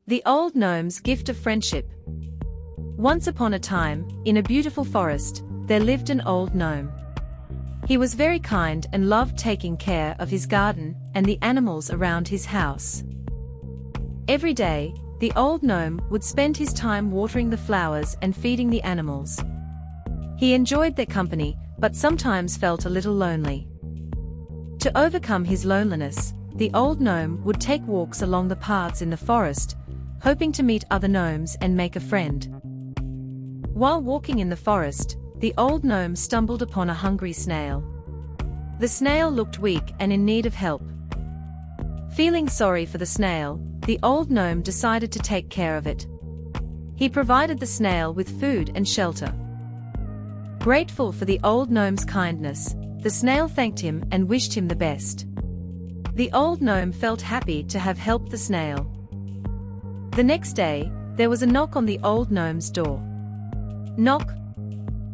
The Old Gnome's Gift of Friendship. Once upon a time, in a beautiful forest, there lived an old gnome. He was very kind and loved taking care of his garden and the animals around his house. Every day, the old gnome would spend his time watering the flowers and feeding the animals. He enjoyed their company, but sometimes felt a little lonely. To overcome his loneliness, the old gnome would take walks along the paths in the forest, hoping to meet other gnomes and make a friend. While walking in the forest, the old gnome stumbled upon a hungry snail. The snail looked weak and in need of help. Feeling sorry for the snail, the old gnome decided to take care of it. He provided the snail with food and shelter. Grateful for the old gnome's kindness, the snail thanked him and wished him the best. The old gnome felt happy to have helped the snail. The next day, there was a knock on the old gnome's door. Knock,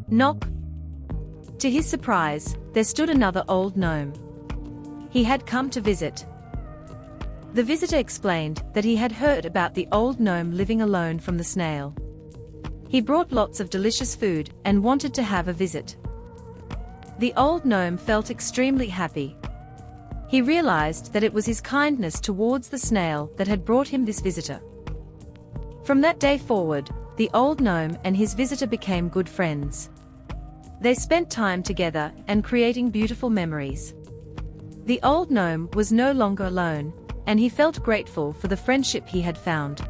knock. To his surprise, there stood another old gnome. He had come to visit. The visitor explained that he had heard about the old gnome living alone from the snail. He brought lots of delicious food and wanted to have a visit. The old gnome felt extremely happy. He realized that it was his kindness towards the snail that had brought him this visitor. From that day forward, the old gnome and his visitor became good friends. They spent time together and creating beautiful memories. The old gnome was no longer alone, and he felt grateful for the friendship he had found.